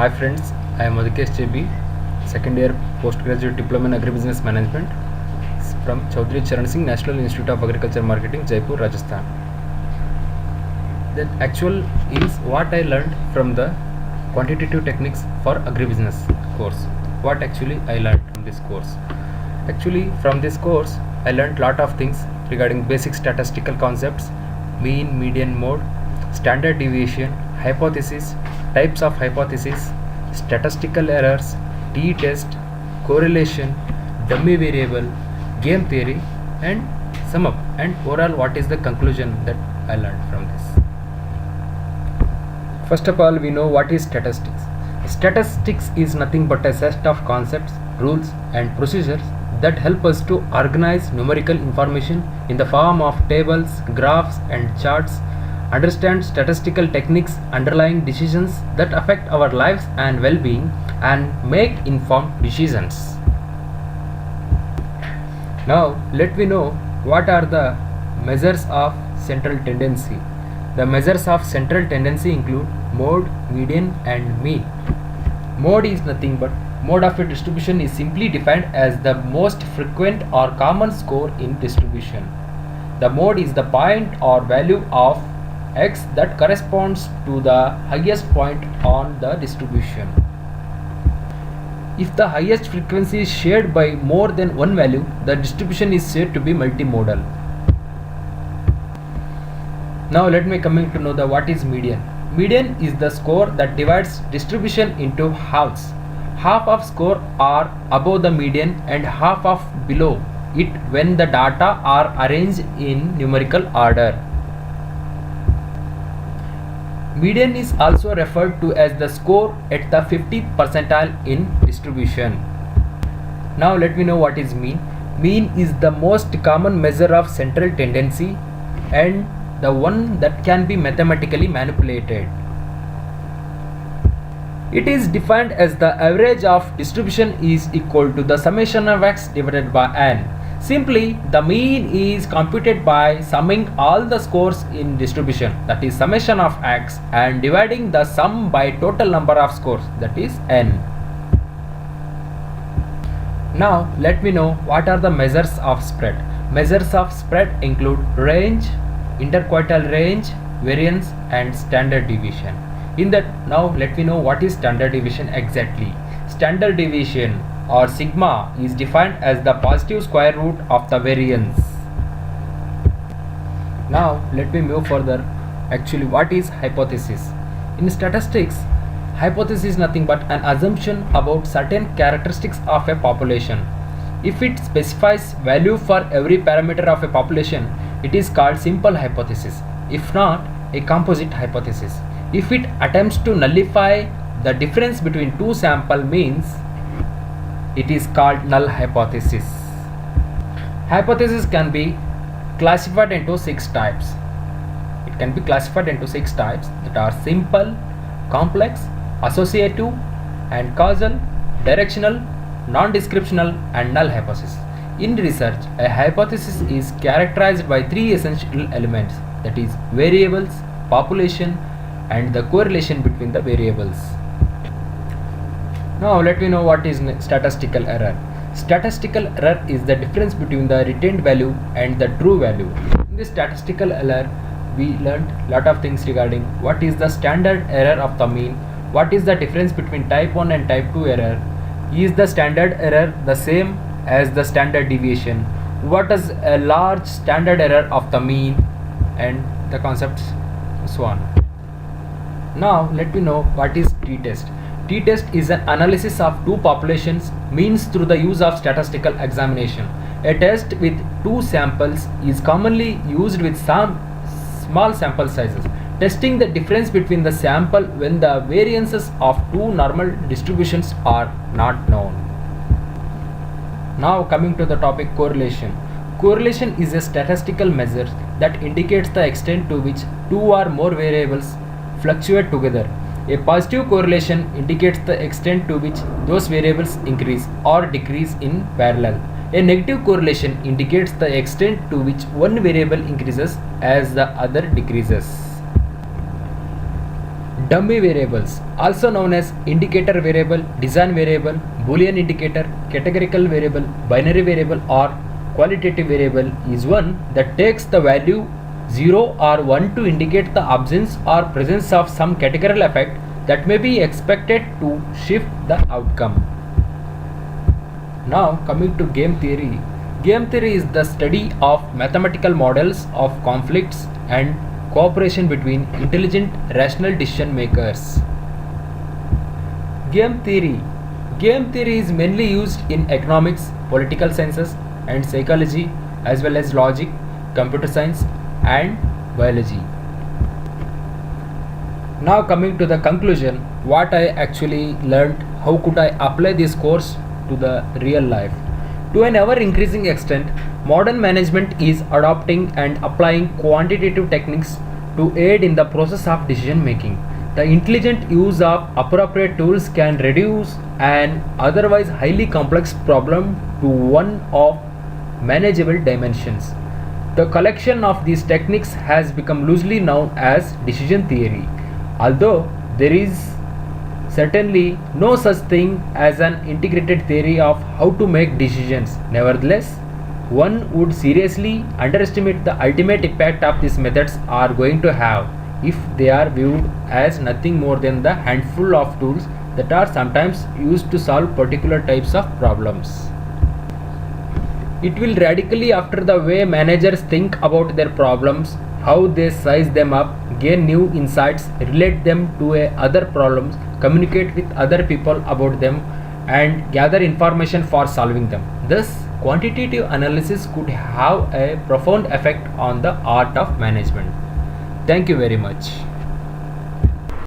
Hi friends, I am Adhikesh JB, second year postgraduate diploma in agribusiness management from Chaudhary Charan Singh National Institute of Agriculture Marketing, Jaipur, Rajasthan. The actual is what I learned from the quantitative techniques for agribusiness course. What actually I learned from this course? Actually, from this course, I learned lot of things regarding basic statistical concepts, mean, median, mode, standard deviation, hypothesis, types of hypothesis, statistical errors, t-test, correlation, dummy variable, game theory, and sum up, and overall what is the conclusion that I learned from this. First of all, we know what is statistics. Statistics is nothing but a set of concepts, rules, and procedures that help us to organize numerical information in the form of tables, graphs, and charts, understand statistical techniques underlying decisions that affect our lives and well-being, and make informed decisions. Now, let me know what are the measures of central tendency. The measures of central tendency include mode, median, and mean. Mode is nothing but mode of a distribution is simply defined as the most frequent or common score in distribution. The mode is the point or value of x that corresponds to the highest point on the distribution. If the highest frequency is shared by more than one value, the distribution is said to be multimodal. Now let me coming to know the what is median. Median is the score that divides distribution into halves. Half of score are above the median and half of below it when the data are arranged in numerical order. Median is also referred to as the score at the 50th percentile in distribution. Now let me know what is mean. Mean is the most common measure of central tendency and the one that can be mathematically manipulated. It is defined as the average of distribution is equal to the summation of x divided by n. Simply, the mean is computed by summing all the scores in distribution, that is summation of x, and dividing the sum by total number of scores, that is n. Now, let me know what are the measures of spread. Measures of spread include range, interquartile range, variance, and standard deviation. In that, now let me know what is standard deviation exactly. Standard deviation or sigma is defined as the positive square root of the variance. Now let me move further. Actually, what is hypothesis? In statistics, hypothesis is nothing but an assumption about certain characteristics of a population. If it specifies value for every parameter of a population, it is called simple hypothesis. If not, a composite hypothesis. If it attempts to nullify the difference between two sample means, it is called null hypothesis. Hypothesis can be classified into 6 types. It can be classified into 6 types that are simple, complex, associative, and causal, directional, non-descriptional, and null hypothesis. In research, a hypothesis is characterized by 3 essential elements, that is variables, population, and the correlation between the variables. Now let me know what is statistical error. Statistical error is the difference between the retained value and the true value. In this statistical error, we learned lot of things regarding what is the standard error of the mean, what is the difference between type 1 and type 2 error, is the standard error the same as the standard deviation, what is a large standard error of the mean, and the concepts so on. Now let me know what is t-test. T-test is an analysis of two populations means through the use of statistical examination. A test with 2 samples is commonly used with some small sample sizes, testing the difference between the sample when the variances of 2 normal distributions are not known. Now coming to the topic correlation. Correlation is a statistical measure that indicates the extent to which 2 or more variables fluctuate together. A positive correlation indicates the extent to which those variables increase or decrease in parallel. A negative correlation indicates the extent to which one variable increases as the other decreases. Dummy variables, also known as indicator variable, design variable, boolean indicator, categorical variable, binary variable, or qualitative variable, is one that takes the value 0 or 1 to indicate the absence or presence of some categorical effect that may be expected to shift the outcome. Now coming to game theory. Game theory is the study of mathematical models of conflicts and cooperation between intelligent rational decision makers. Game theory. Game theory is mainly used in economics, political sciences, and psychology, as well as logic, computer science, and biology. Now coming to the conclusion, what I actually learned, how could I apply this course to the real life? To an ever increasing extent, modern management is adopting and applying quantitative techniques to aid in the process of decision making. The intelligent use of appropriate tools can reduce an otherwise highly complex problem to one of manageable dimensions. The collection of these techniques has become loosely known as decision theory. Although there is certainly no such thing as an integrated theory of how to make decisions, nevertheless, one would seriously underestimate the ultimate impact of these methods are going to have if they are viewed as nothing more than the handful of tools that are sometimes used to solve particular types of problems. It will radically alter the way managers think about their problems, how they size them up, gain new insights, relate them to other problems, communicate with other people about them, and gather information for solving them. Thus, quantitative analysis could have a profound effect on the art of management. Thank you very much.